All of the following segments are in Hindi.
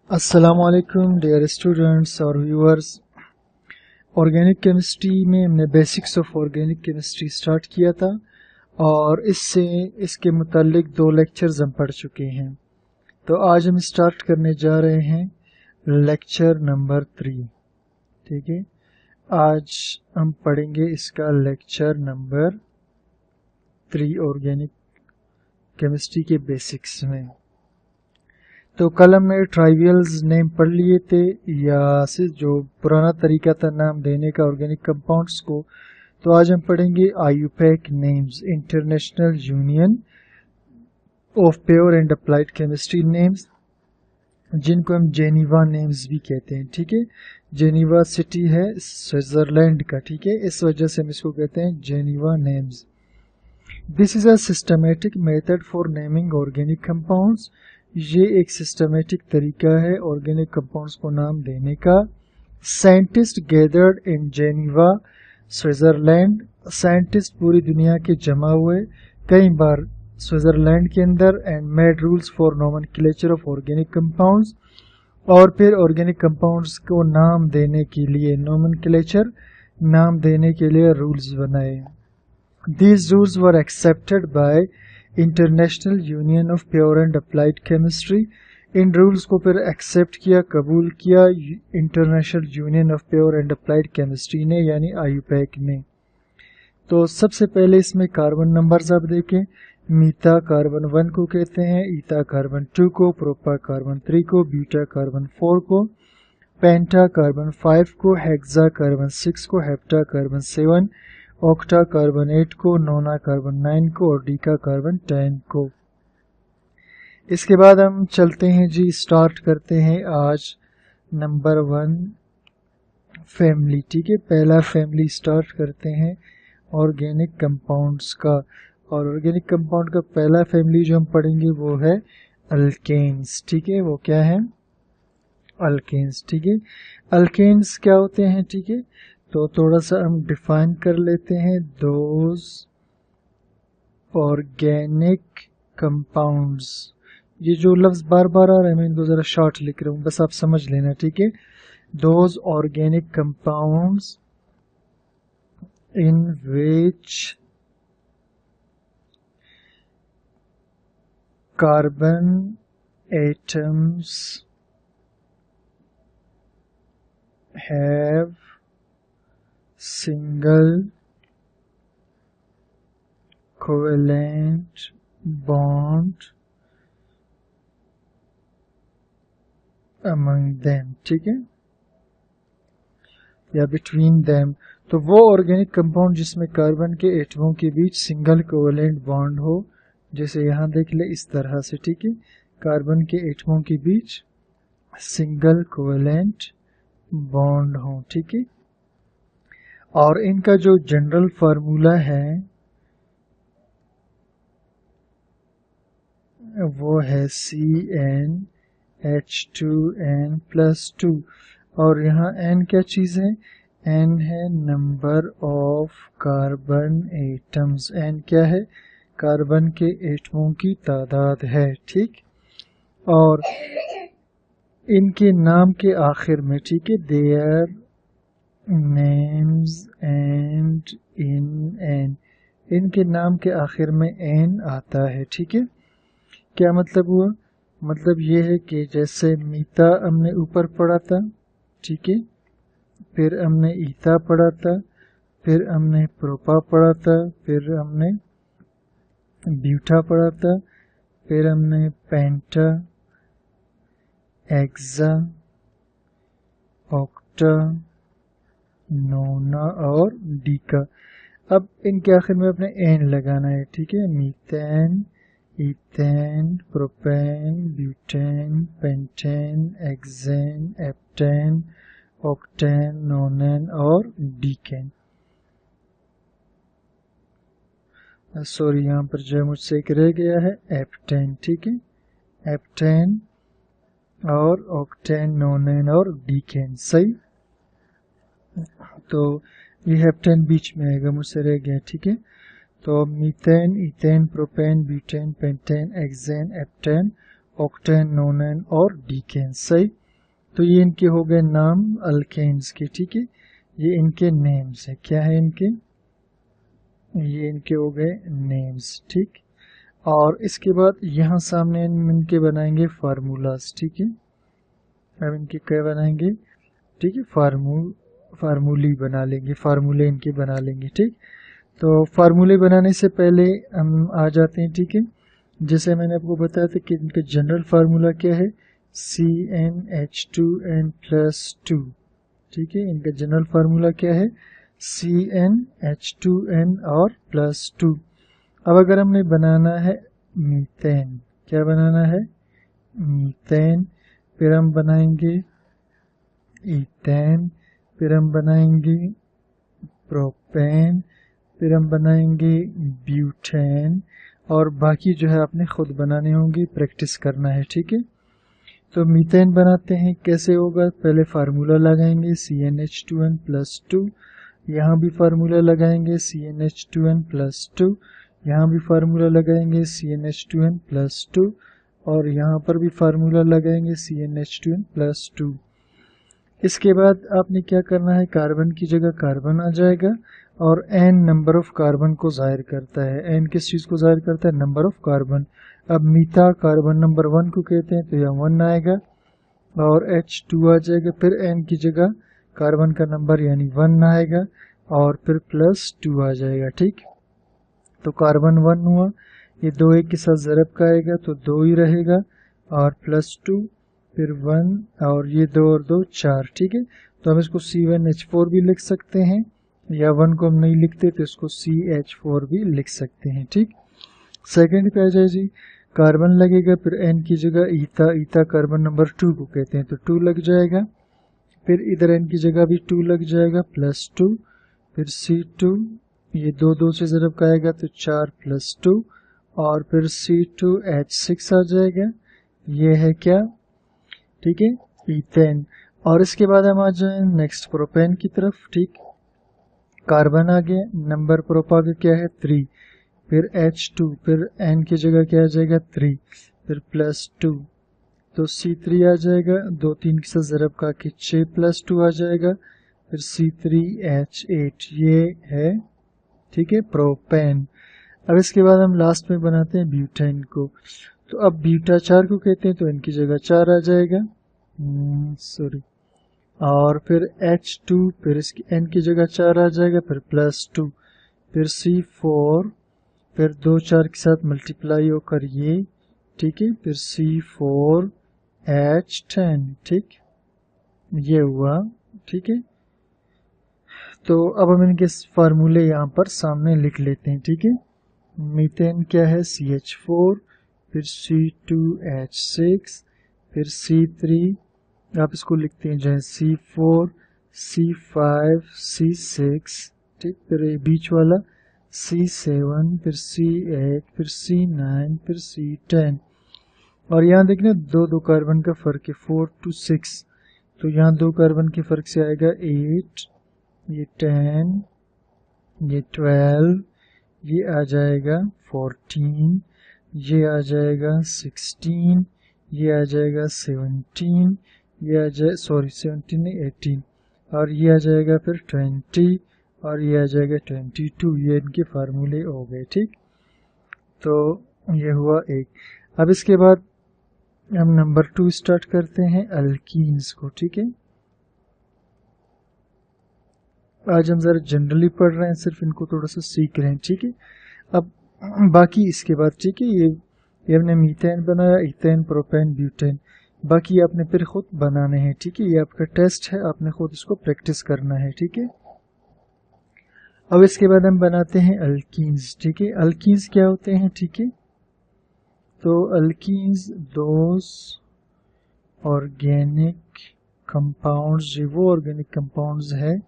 अस्सलाम वालेकुम डियर स्टूडेंट्स और व्यूअर्स। ऑर्गेनिक केमिस्ट्री में हमने basics of organic chemistry start किया था और इसके मुतालिक 2 लेक्चर्स हम पढ़ चुके हैं। तो आज हम स्टार्ट करने जा रहे हैं लेक्चर नंबर 3। ठीक है, आज हम पढ़ेंगे इसका लेक्चर नंबर 3 ऑर्गेनिक केमिस्ट्री के बेसिक्स में। तो कल हमने ट्राइवियल्स नेम पढ़ लिए थे, या से जो पुराना तरीका था नाम देने का ऑर्गेनिक कंपाउंड्स को। तो आज हम पढ़ेंगे IUPAC names, international union of pure and applied chemistry names, जिनको हम जेनीवा नेम्स भी कहते हैं। ठीक है, जेनीवा सिटी है स्विट्जरलैंड का। ठीक है, इस वजह से हम इसको कहते हैं Geneva names. This is a systematic method for naming organic compounds. ये एक सिस्टमेटिक तरीका है ऑर्गेनिक कंपाउंड्स को नाम देने का। Scientist gathered in Geneva Switzerland, scientist पूरी दुनिया के जमा हुए कई बार स्विट्जरलैंड के अंदर, and made rules for nomenclature of organic compounds, और फिर ऑर्गेनिक कंपाउंड्स को नाम देने के लिए नोमेनक्लेचर, नाम देने के लिए रूल्स बनाए। These rules were accepted by international union of pure and applied chemistry. In rules को फिर एक्सेप्ट किया, कबूल किया international union of pure and applied chemistry ने, यानी आईयूपैक ने। तो सबसे पहले इसमें कार्बन नंबर्स आप देखें। मीथा कार्बन 1 को कहते हैं, ईथा कार्बन 2 को, प्रोपा कार्बन 3 को, ब्यूटा कार्बन 4 को, पेंटा कार्बन 5 को, हेक्सा कार्बन 6 को, हेप्टा कार्बन 7, ऑक्टा कार्बन 8 को, नोना कार्बन 9 को और डीका कार्बन 10 को। इसके बाद हम चलते हैं जी, स्टार्ट करते हैं आज नंबर 1 फैमिली। ठीक है, पहला फैमिली स्टार्ट करते हैं ऑर्गेनिक कंपाउंड्स का। और ऑर्गेनिक कंपाउंड का पहला फैमिली जो हम पढ़ेंगे वो है अल्केन्स। ठीक है, वो क्या है? अल्केन्स। ठीक है, अल्केन्स क्या होते हैं? ठीक है, तो थोड़ा सा हम डिफाइन कर लेते हैं। दोज ऑर्गेनिक कंपाउंड्स, ये जो लफ्ज बार बार आ रहा है मैं इनको जरा शॉर्ट लिख रहा हूं, बस आप समझ लेना। ठीक है, those organic compounds in which carbon atoms have single covalent bond among them। ठीक है, या between them। तो वो ऑर्गेनिक कंपाउंड जिसमें कार्बन के एटमों के बीच सिंगल कोवेलेंट बॉन्ड हो, जैसे यहां देख ले इस तरह से। ठीक है, कार्बन के एटमों के बीच सिंगल कोवेलेंट बॉन्ड हो। ठीक है, और इनका जो जनरल फार्मूला है वो है CnH2n+2। और यहाँ n क्या चीज है? n है number of carbon atoms. n क्या है? कार्बन के एटमों की तादाद है। ठीक, और इनके नाम के आखिर में, ठीक है, their names and in an, इनके नाम के आखिर में एन आता है। ठीक है, क्या मतलब हुआ? मतलब ये है कि जैसे मीथा हमने ऊपर पढ़ा था, ठीक है, फिर हमने ईथा पढ़ा था, फिर हमने प्रोपा पढ़ा था, फिर हमने ब्यूटा पढ़ा था, फिर हमने पेंटा, हेक्सा, ऑक्टा, नोना और डीका। अब इनके आखिर में अपने एन लगाना है। ठीक है, methane, ethane, propane, butane, pentane, hexane, heptane, octane, nonane और डीकेन। सॉरी, यहाँ पर जो है मुझसे एक रह गया है, एप्टेन। ठीक है, एप्टेन और ऑक्टेन, नोनेन और डीकेन। सही, तो ये हेप्टेन बीच में आएगा, मुझसे रह गया। ठीक है, तो methane, ethane, propane, butane, pentane, hexane, heptane, octane, nonane और डीकेन। सही, तो ये इनके हो गए नाम अल्केन्स के, ठीक है, ये इनके नेम्स है, क्या है इनके, ये इनके हो गए नेम्स, ठीक। और इसके बाद यहाँ सामने इनके बनाएंगे फार्मूलाज, ठीक है, अब इनके क्या बनाएंगे, ठीक है, फार्मूली बना लेंगे, फार्मूले इनके बना लेंगे, ठीक। तो फार्मूले बनाने से पहले हम आ जाते हैं, ठीक है, जैसे मैंने आपको बताया था कि इनका जनरल फार्मूला क्या है, CnH2n+2, ठीक है, इनका जनरल फार्मूला क्या है, CnH2n और +2। अब अगर हमने बनाना है मीथेन, क्या बनाना है, मीथेन, फिर हम बनाएंगे ईथेन, फिर हम बनाएंगे प्रोपेन, फिर हम बनाएंगे ब्यूटेन, और बाकी जो है आपने खुद बनाने होंगे, प्रैक्टिस करना है, ठीक है। तो मीथेन बनाते हैं, कैसे होगा, पहले फार्मूला लगाएंगे CnH2n+2, यहाँ भी फार्मूला लगाएंगे CnH2n+2, यहाँ भी फार्मूला लगाएंगे CnH2n+2, और यहाँ पर भी फार्मूला लगाएंगे CnH2n+2। इसके बाद आपने क्या करना है, कार्बन की जगह कार्बन आ जाएगा, और n नंबर ऑफ कार्बन को जाहिर करता है, n किस चीज को जाहिर करता है, नंबर ऑफ कार्बन। अब मीथा कार्बन नंबर 1 को कहते हैं, तो यहाँ 1 आएगा और H2 आ जाएगा, फिर n की जगह कार्बन का नंबर यानी 1 आएगा और फिर +2 आ जाएगा, ठीक। तो कार्बन 1 हुआ, ये 2 एक के साथ ज़रब का आएगा तो 2 ही रहेगा, और +2 फिर 1 और ये 2 और 2 4, ठीक है। तो हम इसको C1H4 भी लिख सकते हैं, या 1 को हम नहीं लिखते तो इसको CH4 भी लिख सकते हैं, ठीक। सेकंड पे आ जाए जी, कार्बन लगेगा, फिर n की जगह ईथा कार्बन नंबर 2 को कहते हैं, तो 2 लग जाएगा, फिर इधर n की जगह भी 2 लग जाएगा, +2, फिर C2, ये 2 2 से ज़रब का आएगा तो 4 +2, और फिर C2H6 आ जाएगा, ये है क्या, ठीक है, ईथेन। और इसके बाद हम आ जाए नेक्स्ट प्रोपेन की तरफ, ठीक। कार्बन आ गया, नंबर प्रोपा का क्या है 3, फिर H2, फिर n की जगह क्या आ जाएगा 3, फिर +2, तो C3 आ जाएगा, 2 3 के साथ ज़रब का के 6 +2 आ जाएगा, फिर C3H8, ये है, ठीक है, प्रोपेन। अब इसके बाद हम लास्ट में बनाते हैं ब्यूटेन को, तो अब ब्यूटा 4 को कहते हैं, तो इनकी जगह 4 आ जाएगा, सॉरी, और फिर H2, फिर इसकी n की जगह 4 आ जाएगा, फिर +2, फिर C4, फिर 2 4 के साथ मल्टीप्लाई होकर ये, ठीक है, फिर C4H10, ठीक, ये हुआ, ठीक है। तो अब हम इनके फार्मूले यहाँ पर सामने लिख लेते हैं, ठीक है। मीथेन क्या है, CH4, फिर C2H6, फिर C3, आप इसको लिखते हैं जैसे C4, C5, C6, ठीक, फिर ये बीच वाला C7, फिर C8, फिर C9, फिर C10, और यहाँ देखना 2 2 कार्बन का फर्क है, 4 to 6, तो यहाँ 2 कार्बन के फर्क से आएगा 8, ये 10, ये 12, ये आ जाएगा 14, ये आ जाएगा 16, ये आ जाएगा 17, ये आ जाए 17 नहीं 18, और ये आ जाएगा फिर 20, और ये आ जाएगा 22, ये इनके फार्मूले हो गए, ठीक। तो ये हुआ एक। अब इसके बाद हम नंबर 2 स्टार्ट करते हैं अल्कीन्स को, ठीक है। आज हम जरा जनरली पढ़ रहे हैं, सिर्फ इनको थोड़ा सा सीख रहे हैं, ठीक है। अब बाकी इसके बाद, ठीक है, ये हमने मीथेन बनाया, ईथेन, प्रोपेन, ब्यूटेन, बाकी आपने फिर खुद बनाने हैं, ठीक है, ये आपका टेस्ट है, आपने खुद इसको प्रैक्टिस करना है, ठीक है। अब इसके बाद हम बनाते हैं अल्कीन्स, ठीक है। अल्कीन्स क्या होते हैं, ठीक है, तो अल्कीन्स दोस ऑर्गेनिक कंपाउंड्स, जो वो ऑर्गेनिक कंपाउंड्स है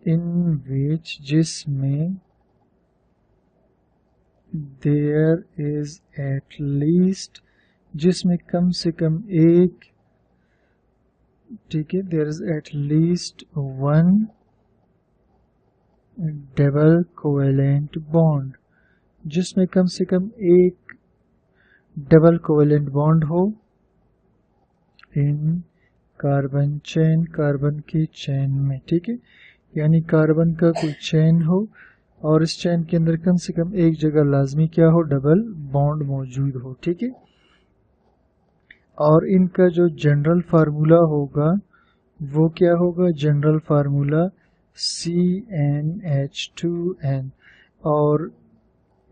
इन विच, जिसमें देयर इज एट लीस्ट, जिसमें कम से कम एक, ठीक है, there is at least 1 double covalent bond, जिसमें कम से कम एक डबल कोवेलेंट बॉन्ड हो इन कार्बन चेन, कार्बन के चेन में, ठीक है, यानी कार्बन का कोई चेन हो और इस चेन के अंदर कम से कम एक जगह लाजमी क्या हो, डबल बॉन्ड मौजूद हो, ठीक है। और इनका जो जनरल फार्मूला होगा वो क्या होगा, जनरल फार्मूला CnH2n, और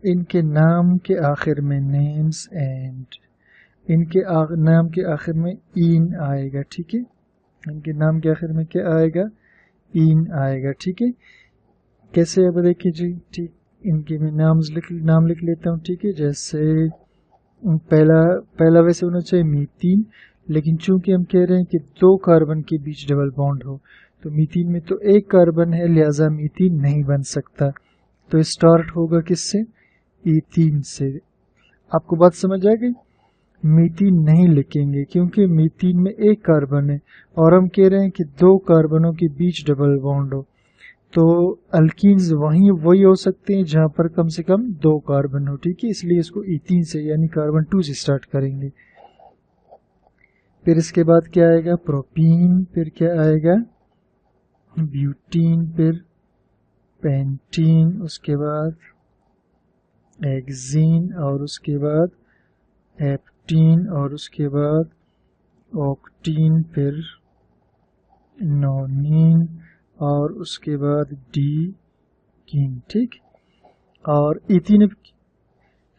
इनके नाम के आखिर में नेम्स एंड, इनके नाम के आखिर में इन आएगा, ठीक है, इनके नाम के आखिर में क्या आएगा, इन आएगा, ठीक है। कैसे, अब देखिए जी, ठीक, इनके मैं नाम लिख लेता हूँ, ठीक है। जैसे पहला वैसे होना चाहिए मीथीन, लेकिन चूंकि हम कह रहे हैं कि दो कार्बन के बीच डबल बॉन्ड हो, तो मीथीन में तो एक कार्बन है, लिहाजा मीथीन नहीं बन सकता, तो स्टार्ट होगा किससे, ईथीन से। आपको बात समझ आ गई, मीथीन नहीं लिखेंगे क्योंकि मीथीन में एक कार्बन है और हम कह रहे हैं कि दो कार्बनों के बीच डबल बॉन्ड हो, तो अल्कीन्स वही हो सकते हैं जहां पर कम से कम दो कार्बन हो, ठीक है, इसलिए इसको ईथीन से यानी कार्बन 2 से स्टार्ट करेंगे। फिर इसके बाद क्या आएगा, प्रोपीन, फिर क्या आएगा, ब्यूटीन, फिर पेंटीन, उसके बाद एक्जीन, और उसके बाद हेप्टीन, और उसके बाद ऑक्टीन, फिर नोनीन, और उसके बाद डीकीन, ठीक, और इथीन,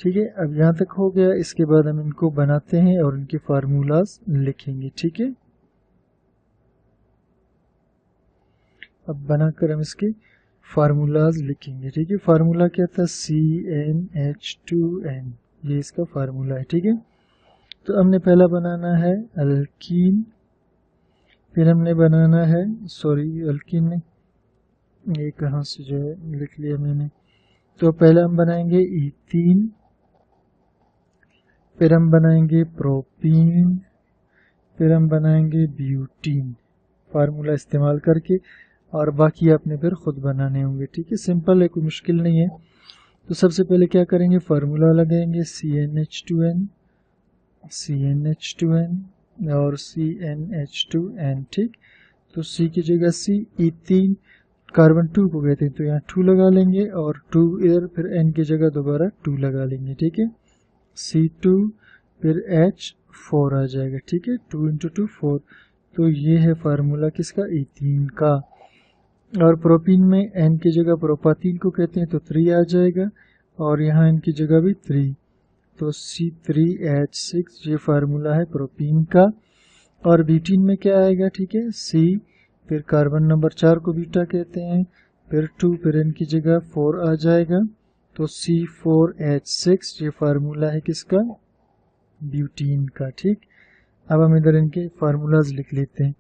ठीक है। अब यहाँ तक हो गया, इसके बाद हम इनको बनाते हैं और इनके फार्मूलाज लिखेंगे, ठीक है। अब बनाकर हम इसके फार्मूलाज लिखेंगे, ठीक है। फार्मूला क्या था, CnH2n, ये इसका फार्मूला है, ठीक है। तो हमने पहला बनाना है अल्कीन, फिर हमने बनाना है, सॉरी अल्कीन में ये कहाँ से जो है लिख लिया मैंने, तो पहला हम बनाएंगे ईथीन, फिर हम बनाएंगे प्रोपीन, फिर हम बनाएंगे ब्यूटीन, फार्मूला इस्तेमाल करके, और बाकी आपने फिर खुद बनाने होंगे, ठीक है, सिंपल है, कोई मुश्किल नहीं है। तो सबसे पहले क्या करेंगे, फार्मूला लगाएंगे CnH2n, CnH2n और CnH2n, ठीक। तो C की जगह C, इथीन कार्बन 2 को कहते हैं, तो यहाँ 2 लगा लेंगे और 2 इधर, फिर N की जगह दोबारा 2 लगा लेंगे, ठीक है। C2 फिर H4 आ जाएगा, ठीक है, 2 × 2 4, तो ये है फार्मूला किसका, इथीन का। और प्रोपीन में N की जगह प्रोपाथीन को कहते हैं, तो 3 आ जाएगा, और यहाँ N की जगह भी 3, तो C3H6, ये फार्मूला है प्रोपीन का। और ब्यूटीन में क्या आएगा, ठीक है, C, फिर कार्बन नंबर 4 को बीटा कहते हैं, फिर 2, फिर N की जगह 4 आ जाएगा, तो C4H6, ये फार्मूला है किसका, ब्यूटीन का, ठीक। अब हम इधर इनके फार्मूलाज लिख लेते हैं,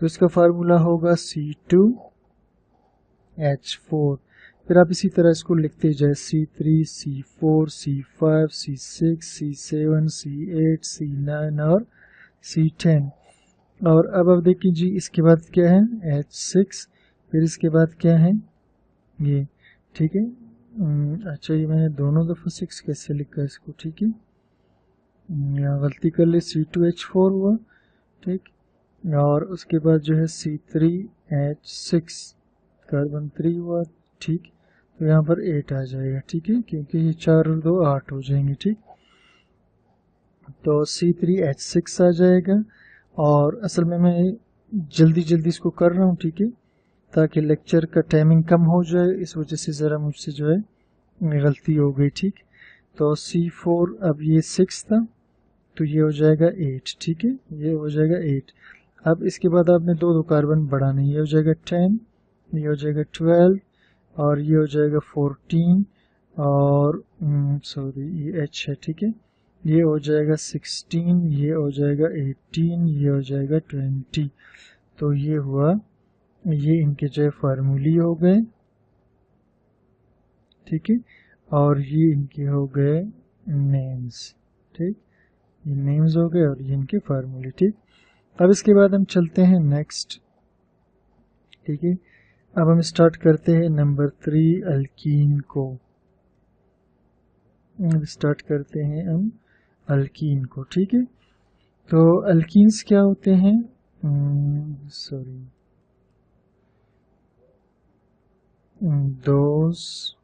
तो इसका फार्मूला होगा C2H4, फिर आप इसी तरह इसको लिखते जाए, C3, C4, C5, C6, C7, C8, C9 और C10। और अब आप देखिए जी, इसके बाद क्या है, H6, फिर इसके बाद क्या है ये, ठीक है। अच्छा, ये मैंने दोनों दफ़ा 6 कैसे लिखा इसको, ठीक है, यहाँ गलती कर ले, C2H4 हुआ, ठीक, और उसके बाद जो है C3H6 कार्बन 3 हुआ, ठीक, तो यहाँ पर 8 आ जाएगा, ठीक है, क्योंकि ये 4 और 2 8 हो जाएंगे, ठीक। तो C3H6 आ जाएगा, और असल में मैं जल्दी इसको कर रहा हूँ, ठीक है, ताकि लेक्चर का टाइमिंग कम हो जाए, इस वजह से ज़रा मुझसे जो है गलती हो गई, ठीक। तो C4, अब ये 6 था, तो ये हो जाएगा 8, ठीक है, ये हो जाएगा 8। अब इसके बाद आपने दो कार्बन बढ़ाने, ये हो जाएगा 10, ये हो जाएगा 12, और ये हो जाएगा 14, और सॉरी ये H है, ठीक है, ये हो जाएगा 16, ये हो जाएगा 18, ये हो जाएगा 20, तो ये हुआ, ये इनके जो है फार्मूली हो गए, ठीक है, और ये इनके हो गए नेम्स, ठीक, ये नेम्स हो गए और ये इनके फार्मूले, ठीक। अब इसके बाद हम चलते हैं नेक्स्ट, ठीक है। अब हम स्टार्ट करते हैं नंबर 3 अल्कीन को, स्टार्ट करते हैं हम अल्कीन को, ठीक है। तो अल्कीन्स क्या होते हैं, sorry, those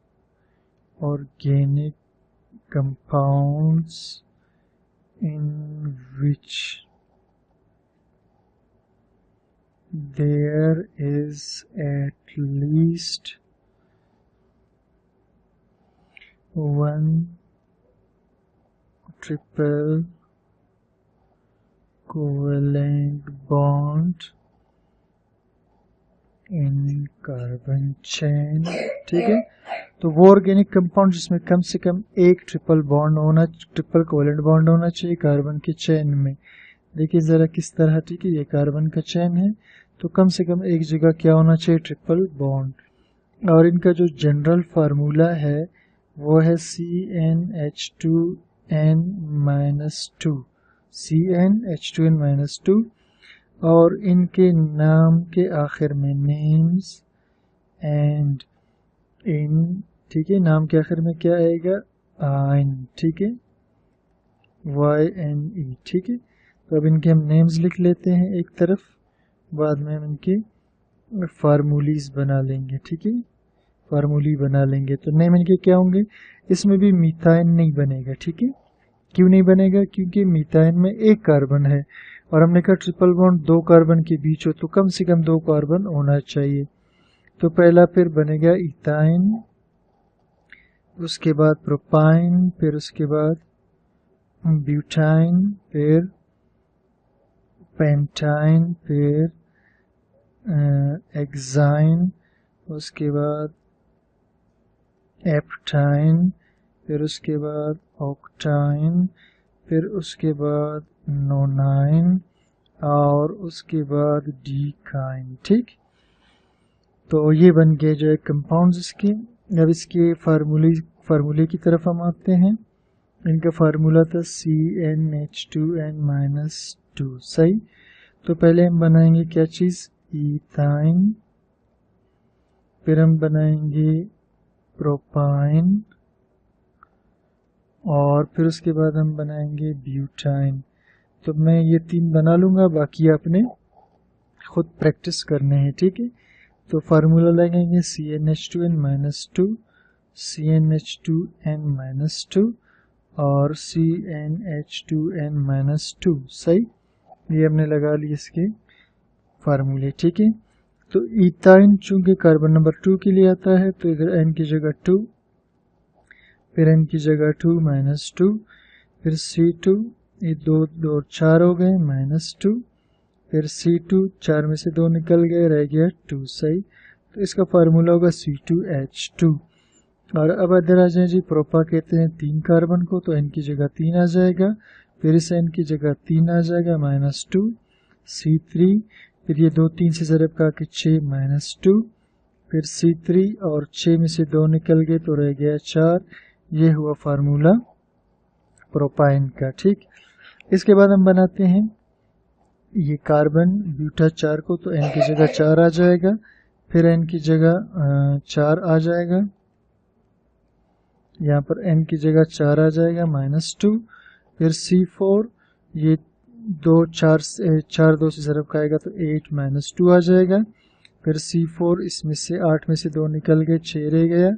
organic compounds in which there is at least one triple covalent bond in carbon chain. ठीक है, तो वो ऑर्गेनिक कंपाउंड जिसमें कम से कम एक ट्रिपल कोवेलेंट बॉन्ड होना चाहिए कार्बन के चेन में। देखिए ज़रा किस तरह, ठीक है, ये कार्बन का चेन है तो कम से कम एक जगह क्या होना चाहिए, ट्रिपल बॉन्ड। और इनका जो जनरल फार्मूला है वो है CnH2n-2, CnH2n-2, और इनके नाम के आखिर में नेम्स एंड इन, ठीक है, नाम के आखिर में क्या आएगा, आइन, ठीक है, YNE, ठीक है। तो अब इनके हम नेम्स लिख लेते हैं एक तरफ, बाद में हम इनके फार्मूलीज बना लेंगे, ठीक है, फार्मूली बना लेंगे। तो नेम इनके क्या होंगे, इसमें भी मीथाइन नहीं बनेगा, ठीक है। क्यों नहीं बनेगा, क्योंकि मीथाइन में एक कार्बन है और हमने कहा ट्रिपल बॉन्ड दो कार्बन के बीच हो तो कम से कम दो कार्बन होना चाहिए। तो पहला फिर बनेगा इथाइन, उसके बाद प्रोपाइन, फिर उसके बाद ब्यूटाइन, फिर पेंटाइन, फिर एक्साइन, उसके बाद एप्टाइन, फिर उसके बाद ऑक्टाइन, फिर उसके बाद नोनाइन और उसके बाद डीकाइन। ठीक, तो ये बन गए जो है कंपाउंड्स इसके। अब इसके फार्मूले की तरफ हम आते हैं। इनका फार्मूला था CnH2n-2, सही। तो पहले हम बनाएंगे क्या चीज़, इथाइन, फिर हम बनाएंगे प्रोपाइन और फिर उसके बाद हम बनाएंगे ब्यूटाइन। तो मैं ये तीन बना लूँगा, बाकी आपने खुद प्रैक्टिस करने हैं, ठीक है। तो फार्मूला लगेंगे CnH2n-2, CnH2n-2 और CnH2n-2, सही। ये हमने लगा लिए इसके फार्मूले, ठीक है। तो इथाइन चूंकि कार्बन नंबर 2 के लिए आता है तो इधर n की जगह 2, फिर n की जगह 2-2, फिर C2, ये 2 4 हो गए, -2, फिर C2, 4 में से 2 निकल गए, रह गया 2, सही। तो इसका फार्मूला होगा C2H2। और अब इधर आ जाए जी, प्रोपा कहते हैं 3 कार्बन को, तो n की जगह 3 आ जाएगा, फिर इस n की जगह 3 आ जाएगा, -2, C3, फिर ये 2 3 से ज़रब का के 6, -2, फिर C3 और 6 में से 2 निकल गए तो रह गया 4। ये हुआ फार्मूला प्रोपाइन का, ठीक। इसके बाद हम बनाते हैं ये कार्बन ब्यूटा 4 को, तो n की जगह 4 आ जाएगा, फिर n की जगह 4 आ जाएगा, यहाँ पर n की जगह 4 आ जाएगा, -2, फिर C4, ये 4 2 से ज़रब खाएगा तो 8 -2 आ जाएगा, फिर C4, इसमें से 8 में से 2 निकल गए, 6 रह गया,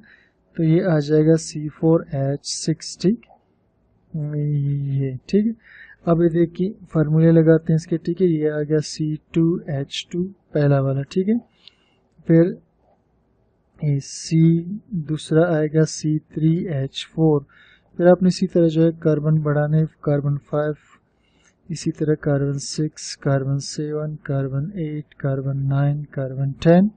तो ये आ जाएगा C4H6, ठीक, ये ठीक है। अब ये देखिए फार्मूले लगाते हैं इसके, ठीक है। ये आ गया C2H2 पहला वाला, ठीक है। फिर ये C दूसरा आएगा C3H4, फिर आपने इसी तरह जो है कार्बन बढ़ाने, कार्बन 5, इसी तरह carbon 6, carbon 7, carbon 8, carbon 9, carbon 10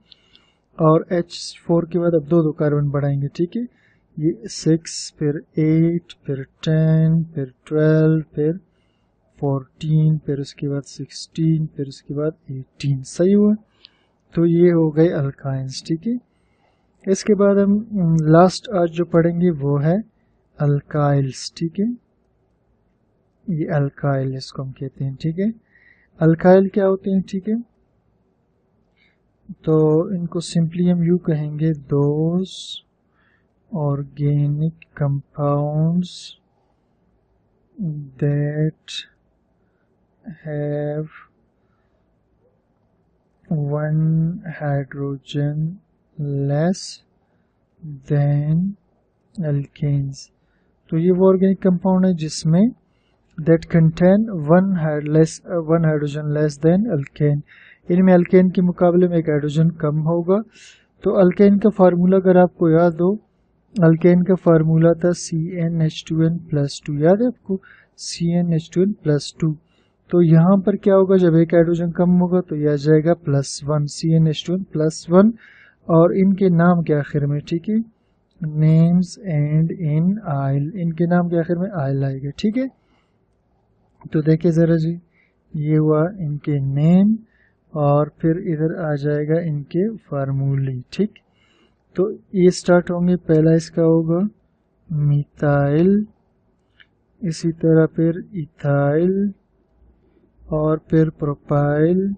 और H4 के बाद अब 2 कार्बन बढ़ाएंगे, ठीक है। ये 6, फिर 8, फिर 10, फिर 12, फिर 14, फिर उसके बाद 16, फिर उसके बाद 18, सही हुआ। तो ये हो गए अल्काइंस, ठीक है। इसके बाद हम लास्ट आज जो पढ़ेंगे वो है अल्काइल्स, ठीक है। ये अल्काइल इसको हम कहते हैं, ठीक है। अल्काइल क्या होते हैं, ठीक है। तो इनको सिंपली हम यूँ कहेंगे, those organic compounds that have 1 hydrogen less than alkanes. तो ये वो ऑर्गेनिक कंपाउंड है जिसमें that contain 1 hydrogen less than alkane. इनमें अल्केन के मुकाबले में एक हाइड्रोजन कम होगा। तो अल्केन का फार्मूला अगर आपको याद हो, अल्केन का फार्मूला था CnH2n+2। याद है आपको CnH2n+2। तो यहाँ पर क्या होगा, जब एक हाइड्रोजन कम होगा तो यह आ जाएगा +1 CnH2n+1। और इनके नाम के आखिर में, ठीक है, नेम्स एंड इन आइल, इनके नाम के आखिर में आइल आएगा। ठीक है, तो देखिए ज़रा जी, ये हुआ इनके नेम और फिर इधर आ जाएगा इनके फार्मूले। ठीक, तो ये स्टार्ट होंगे। पहला इसका होगा मिथाइल, इसी तरह फिर इथाइल और फिर प्रोपाइल,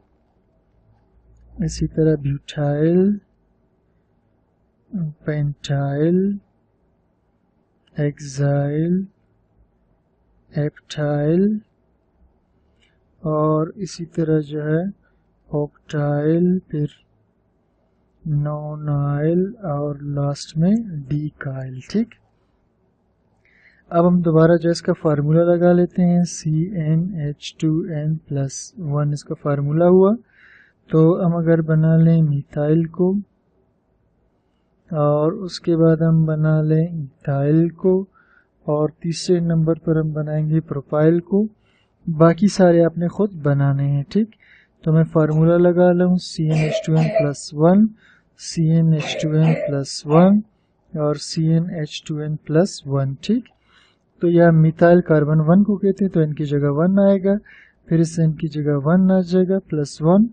इसी तरह ब्यूटाइल, पेंटाइल, हेक्साइल, एप्टाइल और इसी तरह जो है ऑक्टाइल, फिर नोनाइल और लास्ट में डीकाइल। ठीक, अब हम दोबारा जो इसका फार्मूला लगा लेते हैं, CnH2n+1 इसका फार्मूला हुआ। तो हम अगर बना लें मिथाइल को और उसके बाद हम बना लें इथाइल को और तीसरे नंबर पर हम बनाएंगे प्रोपाइल को। बाकी सारे आपने खुद बनाने हैं। ठीक, तो मैं फार्मूला लगा लूँ CnH2n+1, CnH2n+1 और CnH2n+1। ठीक, तो यह मिथाइल कार्बन 1 को कहते हैं, तो इनकी जगह 1 आएगा, फिर इससे इनकी जगह 1 आ जाएगा, +1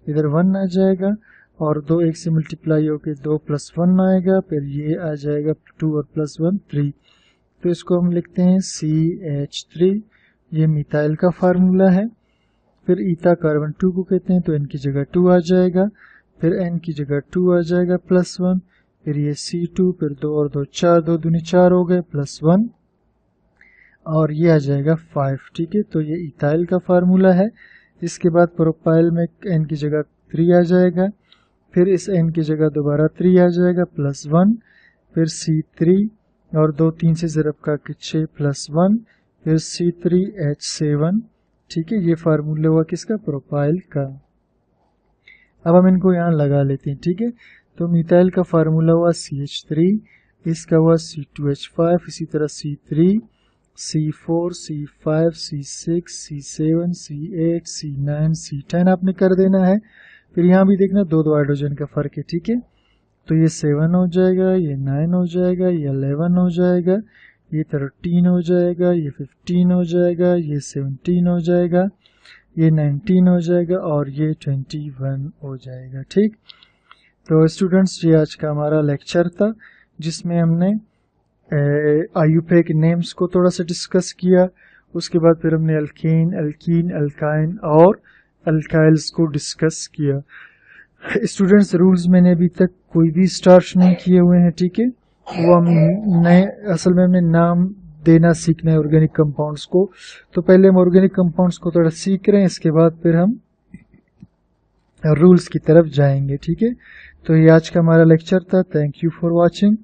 इधर 1 आ जाएगा और 2 एक से मल्टीप्लाई होकर 2 + 1 आएगा, फिर ये आ जाएगा 2 और +1 3। तो इसको हम लिखते हैं CH3, ये मिथाइल का फार्मूला है। फिर ईथा कार्बन 2 को कहते हैं, तो इनकी जगह 2 आ जाएगा, फिर n की जगह 2 आ जाएगा +1, फिर ये C2, फिर 2 और 2 4, 2 दूनी 4 हो गए, +1 और ये आ जाएगा 5। ठीक है, तो ये इथाइल का फार्मूला है। इसके बाद प्रोपाइल में n की जगह 3 आ जाएगा, फिर इस n की जगह दोबारा 3 आ जाएगा, +1, फिर C3 और 2 3 से ज़रब का 6 +1, फिर C3H7। ठीक है, ये फार्मूला हुआ किसका, प्रोपाइल का। अब हम इनको यहाँ लगा लेते हैं। ठीक है, तो मिथाइल का फार्मूला हुआ CH3, इसका हुआ C2H5, इसी तरह C3, C4, C5, C6, C7, C8, C9, C10 आपने कर देना है। फिर यहाँ भी देखना 2 हाइड्रोजन का फर्क है। ठीक है, तो ये 7 हो जाएगा, ये 9 हो जाएगा, ये 11 हो जाएगा, ये 13 हो जाएगा, ये 15 हो जाएगा, ये 17 हो जाएगा, ये 19 हो जाएगा और ये 21 हो जाएगा। ठीक, तो स्टूडेंट्स ये आज का हमारा लेक्चर था जिसमें हमने IUPAC नेम्स को थोड़ा सा डिस्कस किया। उसके बाद फिर हमने अल्केन, अल्कीन, अल्काइन और अल्काइल्स को डिस्कस किया। स्टूडेंट्स रूल्स मैंने अभी तक कोई भी स्टार्ट नहीं किए हुए हैं। ठीक है, वो हम नए, असल में हमने नाम देना सीखना है ऑर्गेनिक कंपाउंड्स को। तो पहले हम ऑर्गेनिक कंपाउंड्स को थोड़ा सीख रहे हैं, इसके बाद फिर हम रूल्स की तरफ जाएंगे। ठीक है, तो ये आज का हमारा लेक्चर था। Thank you for watching.